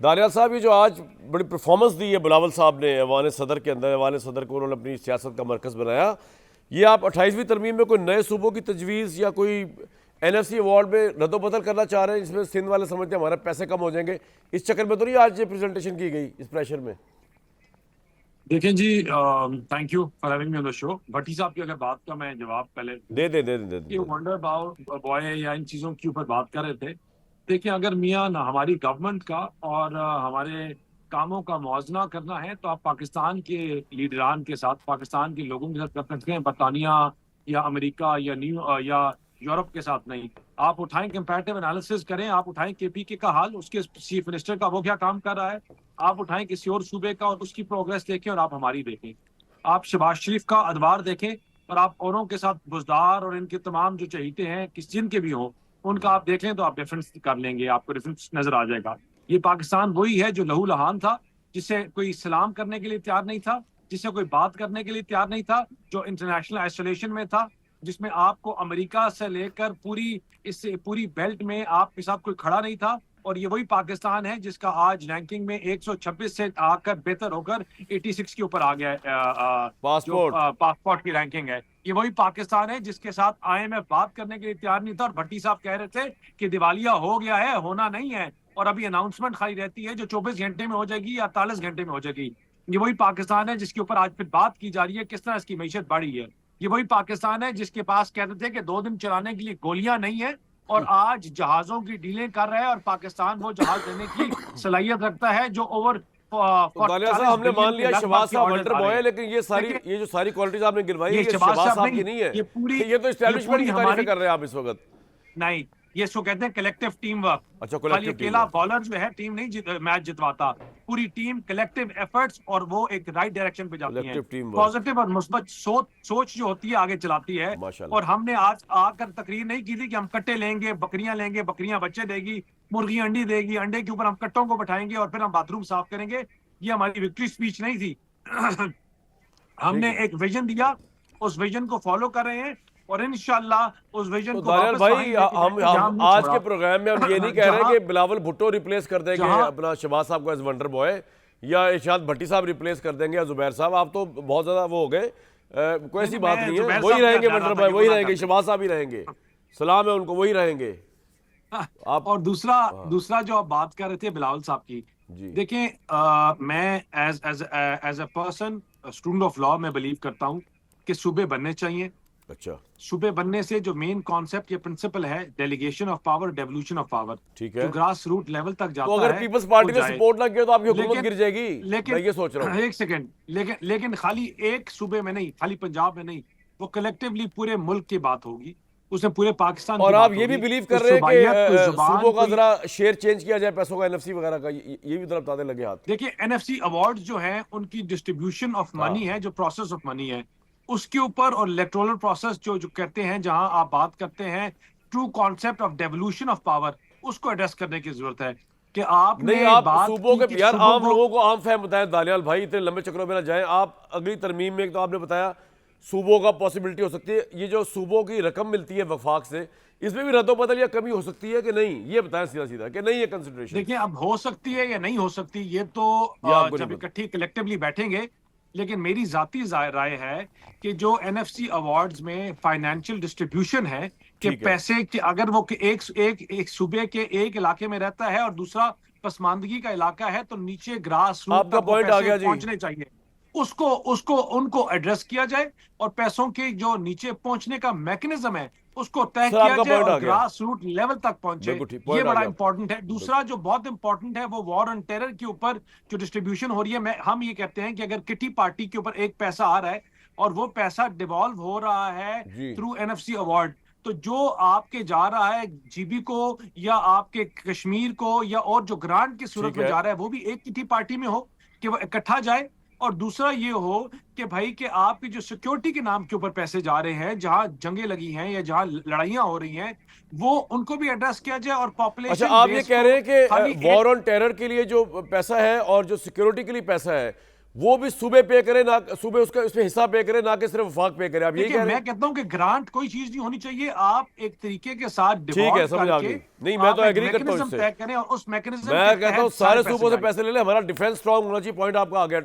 दानियाल साहब, ये जो आज बड़ी परफॉर्मेंस दी है बिलावल साहब ने ऐवान सदर के अंदर, ऐवान सदर को उन्होंने अपनी सियासत का मरकज़ बनाया, ये आप 28वीं तरमीम में कोई नए सूबों की तजवीज़ या कोई NFC अवार्ड में रद्दोबदल करना चाह रहे हैं, जिसमें सिंध वाले समझते हैं हमारे पैसे कम हो जाएंगे, इस चक्कर में तो नहीं आज ये प्रेजेंटेशन की गई इस प्रेशर में? देखें जी, thank you for having me on the show. Bhatti साहब की अगर बात का मैं जवाब पहले दे ये वंडर बॉय या इन चीज़ों के ऊपर बात कर रहे थे। देखिए, अगर मियाँ ना हमारी गवर्नमेंट का और हमारे कामों का मुआवजा करना है तो आप पाकिस्तान के लीडरान के साथ, पाकिस्तान के लोगों के साथ कर सकते हैं, बरतानिया या अमेरिका या या यूरोप के साथ नहीं। आप उठाएं, कंपैरेटिव एनालिसिस करें, आप उठाएं KPK का हाल, उसके चीफ मिनिस्टर का वो क्या काम कर रहा है, आप उठाएं किसी और सूबे का और उसकी प्रोग्रेस देखें, और आप हमारी देखें। आप शहबाज शरीफ का अदवार देखें, और आप औरों के साथ बुजदार और इनके तमाम जो चहीते हैं किस जिनके भी हों उनका आप देख लें तो आप डिफरेंस कर लेंगे, आपको डिफरेंस नजर आ जाएगा। ये पाकिस्तान वही है जो लहू लहान था, जिसे कोई सलाम करने के लिए तैयार नहीं था, जिसे कोई बात करने के लिए तैयार नहीं था, जो इंटरनेशनल आइसोलेशन में था, जिसमें आपको अमेरिका से लेकर पूरी बेल्ट में आपके साथ कोई खड़ा नहीं था। और ये वही पाकिस्तान है जिसका आज रैंकिंग में 126 से आकर बेहतर होकर 86 के ऊपर आ गया है। जो पासपोर्ट की रैंकिंग है, ये वही पाकिस्तान है जिसके साथ IMF बात करने के लिए तैयार नहीं था। और भट्टी साहब कह रहे थे कि दिवालिया हो गया है, होना नहीं है, और अभी अनाउंसमेंट खाली रहती है जो 24 घंटे में हो जाएगी या 48 घंटे में हो जाएगी। ये वही पाकिस्तान है जिसके ऊपर आज फिर बात की जा रही है किस तरह इसकी मईशत बढ़ी है। ये वही पाकिस्तान है जिसके पास कहते थे कि 2 दिन चलाने के लिए गोलियां नहीं है, और आज जहाजों की डीलिंग कर रहा है, और पाकिस्तान वो जहाज देने की सलाहियत रखता है जो ओवर तो दानियाल साहब, हमने मान लिया शहबाज साहब वंडर बॉय है, लेकिन ये जो सारी क्वालिटीज आपने गिनवाई है, ये शहबाज साहब की नहीं है, ये तो एस्टैब्लिशमेंट की तारीफ कर रहे हैं आप इस वक्त। नहीं, ये इसको कहते हैं कलेक्टिव टीम वर्क। अच्छा, खाली अकेला बॉलर जो है टीम नहीं मैच जितवाता, पूरी टीम कलेक्टिव एफर्ट्स, और वो एक राइट डायरेक्शन पे जाती है। पॉजिटिव और मुस्बत सोच जो होती है आगे चलाती है। और हमने आज आकर तकरीर नहीं की थी कि हम कट्टे लेंगे, बकरियां बच्चे देगी, मुर्गी अंडी देगी, अंडे के ऊपर हम कट्टों को बैठाएंगे और फिर हम बाथरूम साफ करेंगे। ये हमारी विक्ट्री स्पीच नहीं थी। हमने एक विजन दिया, उस विजन को फॉलो कर रहे हैं, और इंशाल्लाह उस विजन को दानियाल भाई, हम आज के प्रोग्राम में हम ये नहीं कह रहे कि बिलावल भुट्टो रिप्लेस कर देंगे अपना शहबाज साहब को एज वंडर बॉय, या इरशाद भट्टी साहब रिप्लेस कर देंगे, या जुबैर साहब। आप तो बहुत ज्यादा वो हो गए, कोई ऐसी बात नहीं है, वही रहेंगे वंडर बॉय, वही रहेंगे, शहबाज साहब ही रहेंगे, सलाम है उनको, वही रहेंगे आप। और दूसरा जो आप बात कर रहे थे बिलावल साहब की, देखें, मैं as a person student of law मैं बिलीव करता हूँ कि सूबे बनने चाहिए। अच्छा, सूबे बनने से जो मेन कॉन्सेप्ट या प्रिंसिपल है, delegation of power, devolution of power, ठीक है, जो ग्रास रूट लेवल तक जाता है। तो अगर पीपल्स पार्टी ने सपोर्ट ना किया तो आपकी हुकूमत गिर जाएगी। लेकिन मैं ये सोच रहा हूँ, एक सेकंड, लेकिन खाली एक सूबे में नहीं, खाली पंजाब में नहीं, वो कलेक्टिवली पूरे मुल्क की बात होगी, उसमें पूरे पाकिस्तान और की आप बात ये भी होगी। बिलीव कर रहे हैं कि सूबों का जरा शेयर चेंज किया जाए पैसों का, NFC वगैरह का, ये भी जरा बताने लगे हाथ। देखिए, NFC अवार्ड जो है उनकी डिस्ट्रीब्यूशन ऑफ मनी है, जो प्रोसेस ऑफ मनी है उसके ऊपर, और इलेक्टोरल प्रोसेस जो कहते हैं, जहां आप बात करते हैं true concept of devolution of power, उसको एड्रेस करने की जरूरत है। कि आपने नहीं, आप बात सूबों के यार आम लोगों को आम फहम बताएं दानियाल भाई, इतने लंबे चक्रों में ना जाएं आप। अगली तरमीम में तो आपने बताया सूबों का पॉसिबिलिटी हो सकती है, ये जो सूबों की रकम मिलती है वफाक से, इसमें भी रद्दोबदल या कमी हो सकती है कि नहीं, ये बताएं सीधा सीधा कि नहीं है कंसिडरेशन। देखिए, अब हो सकती है या नहीं हो सकती, ये तो जब इकट्ठी कलेक्टिवली बैठेंगे। लेकिन मेरी जाती राय है कि जो NFC अवार्ड्स में फाइनेंशियल डिस्ट्रीब्यूशन है कि पैसे कि अगर वो एक सूबे के एक इलाके में रहता है और दूसरा पसमानदगी का इलाका है, तो नीचे ग्रास रूट तक पैसे पहुंचने चाहिए, उसको उनको एड्रेस किया जाए, और पैसों के जो नीचे पहुंचने का मैकेनिज्म है उसको तय किया जाए और ग्रास रूट लेवल तक पहुंचे। ये बड़ा इंपॉर्टेंट है। दूसरा जो बहुत इंपॉर्टेंट है वो वॉर ऑन टेरर के ऊपर जो डिस्ट्रीब्यूशन हो रही है। हम ये कहते हैं कि अगर किटी पार्टी के ऊपर एक पैसा आ रहा है और वो पैसा डिवॉल्व हो रहा है थ्रू NFC अवार्ड, तो जो आपके जा रहा है GB को या आपके कश्मीर को या और जो ग्रांट की सूरत में जा रहा है, वो भी एक किटी पार्टी में हो कि वो इकट्ठा जाए। और दूसरा ये हो कि भाई कि आपकी जो सिक्योरिटी के नाम के ऊपर पैसे जा रहे हैं, जहां जंगें लगी हैं या जहां लड़ाइयां हो रही हैं, वो उनको भी एड्रेस किया जाए। और पॉपुलेशन, अच्छा, आप ये कह रहे हैं कि वॉर ऑन टेरर के लिए जो पैसा है और जो सिक्योरिटी के लिए पैसा है, वो भी सूबे पे करे, ना सूबे उसका इसमें हिस्सा पे करे, ना कि सिर्फ वफाक पे करे। आप यही कह रहे हैं? मैं कहता हूं कि ग्रांट कोई चीज नहीं होनी चाहिए, आप एक तरीके के साथ ठीक है, समझ आ गई। नहीं, मैं तो एग्री करता हूं इससे। तय करें और उस मैकेनिज्म मैं कहता हूं सारे सूबों से पैसे ले ले, हमारा डिफेंस स्ट्रांग होना चाहिए। पॉइंट आपका आ गया।